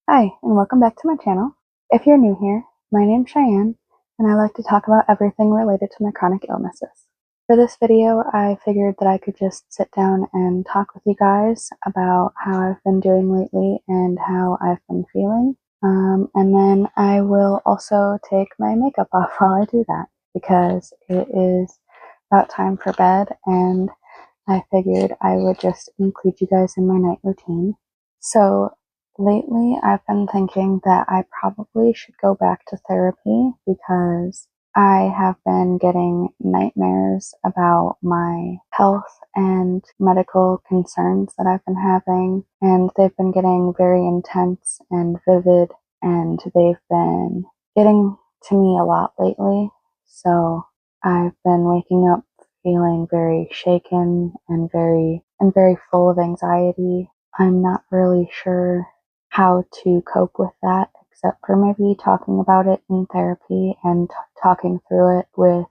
Hi, and welcome back to my channel. If you're new here, my name's Cheyenne, and I like to talk about everything related to my chronic illnesses. For this video, I figured that I could just sit down and talk with you guys about how I've been doing lately and how I've been feeling. And then I will also take my makeup off while I do that, because it is about time for bed, and I figured I would just include you guys in my night routine. So lately, I've been thinking that I probably should go back to therapy because I have been getting nightmares about my health and medical concerns that I've been having, and they've been getting very intense and vivid, and they've been getting to me a lot lately. So I've been waking up feeling very shaken and very full of anxiety. I'm not really sure how to cope with that, except for maybe talking about it in therapy and talking through it with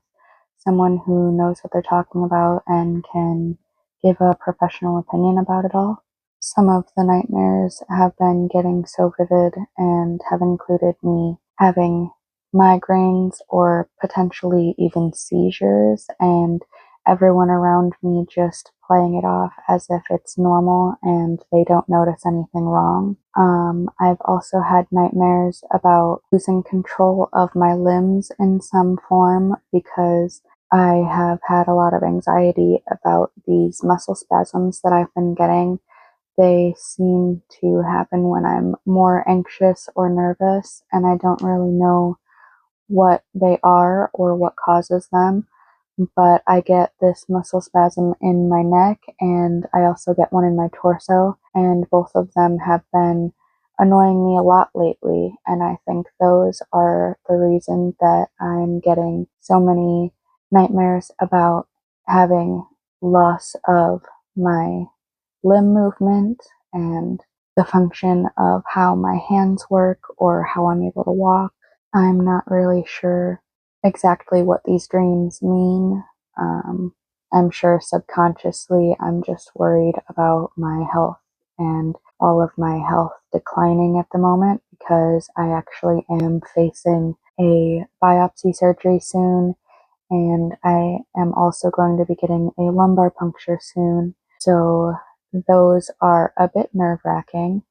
someone who knows what they're talking about and can give a professional opinion about it all. Some of the nightmares have been getting so vivid and have included me having migraines or potentially even seizures, and everyone around me just playing it off as if it's normal and they don't notice anything wrong. I've also had nightmares about losing control of my limbs in some form because I have had a lot of anxiety about these muscle spasms that I've been getting. They seem to happen when I'm more anxious or nervous, and I don't really know what they are or what causes them, but I get this muscle spasm in my neck, and I also get one in my torso, and both of them have been annoying me a lot lately, and I think those are the reason that I'm getting so many nightmares about having loss of my limb movement and the function of how my hands work or how I'm able to walk. I'm not really sure exactly what these dreams mean. Um, I'm sure subconsciously I'm just worried about my health and all of my health declining at the moment because I actually am facing a biopsy surgery soon, and I am also going to be getting a lumbar puncture soon. So those are a bit nerve-wracking.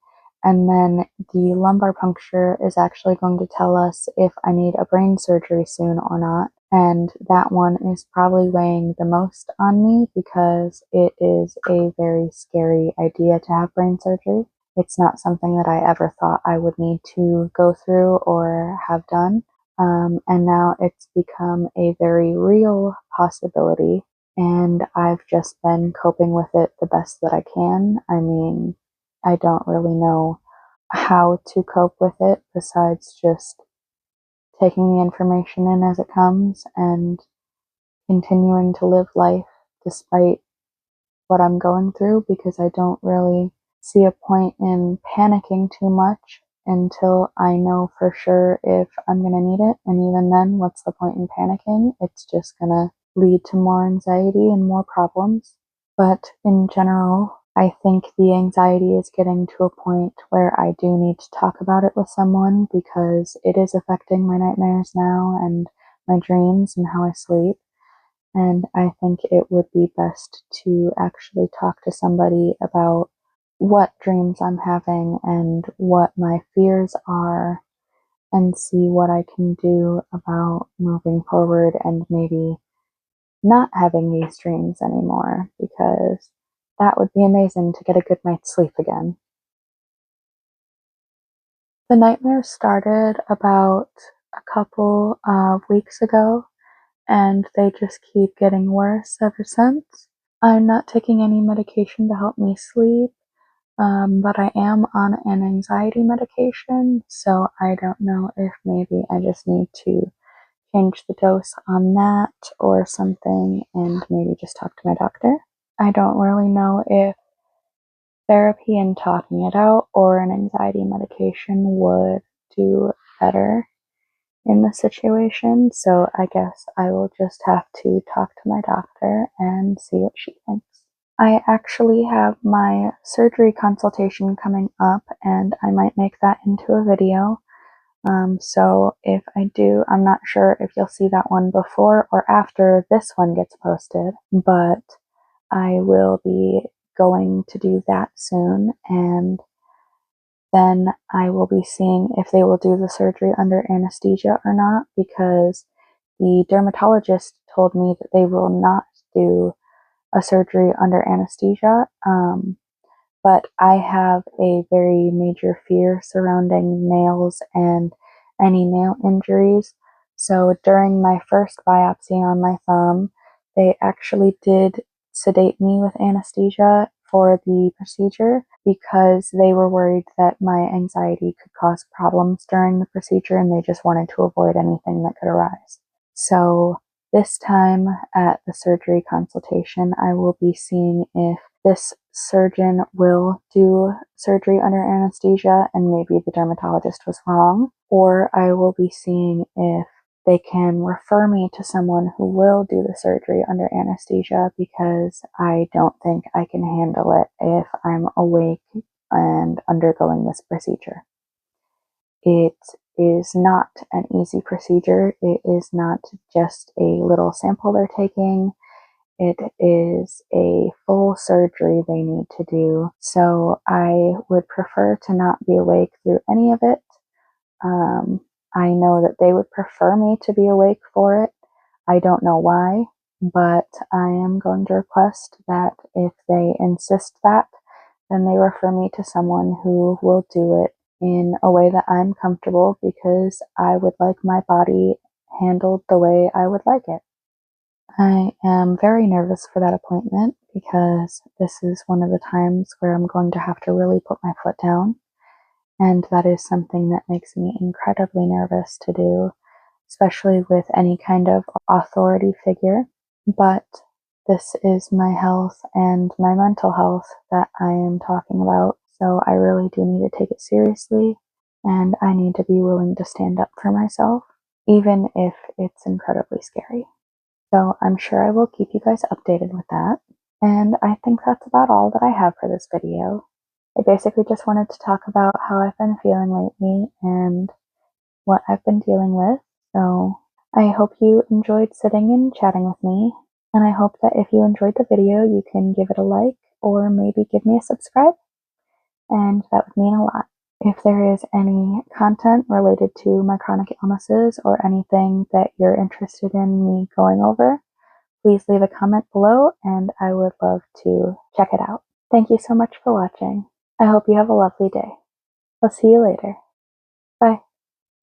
And then the lumbar puncture is actually going to tell us if I need a brain surgery soon or not. And that one is probably weighing the most on me because it is a very scary idea to have brain surgery. It's not something that I ever thought I would need to go through or have done. And now it's become a very real possibility, and I've just been coping with it the best that I can. I mean, I don't really know how to cope with it besides just taking the information in as it comes and continuing to live life despite what I'm going through, because I don't really see a point in panicking too much until I know for sure if I'm going to need it. And even then, what's the point in panicking? It's just going to lead to more anxiety and more problems. But in general, I think the anxiety is getting to a point where I do need to talk about it with someone because it is affecting my nightmares now and my dreams and how I sleep. And I think it would be best to actually talk to somebody about what dreams I'm having and what my fears are and see what I can do about moving forward and maybe not having these dreams anymore, because that would be amazing to get a good night's sleep again. The nightmare started about a couple of weeks ago, and they just keep getting worse ever since. I'm not taking any medication to help me sleep, but I am on an anxiety medication, so I don't know if maybe I just need to change the dose on that or something and maybe just talk to my doctor. I don't really know if therapy and talking it out or an anxiety medication would do better in the situation, so I guess I will just have to talk to my doctor and see what she thinks. I actually have my surgery consultation coming up, and I might make that into a video. So if I do, I'm not sure if you'll see that one before or after this one gets posted, but I will be going to do that soon, and then I will be seeing if they will do the surgery under anesthesia or not, because the dermatologist told me that they will not do a surgery under anesthesia. But I have a very major fear surrounding nails and any nail injuries. So during my first biopsy on my thumb, they actually did sedate me with anesthesia for the procedure because they were worried that my anxiety could cause problems during the procedure and they just wanted to avoid anything that could arise. So this time at the surgery consultation, I will be seeing if this surgeon will do surgery under anesthesia and maybe the dermatologist was wrong, or I will be seeing if they can refer me to someone who will do the surgery under anesthesia, because I don't think I can handle it if I'm awake and undergoing this procedure. It is not an easy procedure. It is not just a little sample they're taking. It is a full surgery they need to do. So I would prefer to not be awake through any of it. I know that they would prefer me to be awake for it. I don't know why, but I am going to request that if they insist that, then they refer me to someone who will do it in a way that I'm comfortable, because I would like my body handled the way I would like it. I am very nervous for that appointment because this is one of the times where I'm going to have to really put my foot down, and that is something that makes me incredibly nervous to do, especially with any kind of authority figure. But this is my health and my mental health that I am talking about, so I really do need to take it seriously, and I need to be willing to stand up for myself, even if it's incredibly scary. So I'm sure I will keep you guys updated with that. And I think that's about all that I have for this video. I basically just wanted to talk about how I've been feeling lately and what I've been dealing with. So I hope you enjoyed sitting and chatting with me. And I hope that if you enjoyed the video, you can give it a like or maybe give me a subscribe. And that would mean a lot. If there is any content related to my chronic illnesses or anything that you're interested in me going over, please leave a comment below and I would love to check it out. Thank you so much for watching. I hope you have a lovely day. I'll see you later.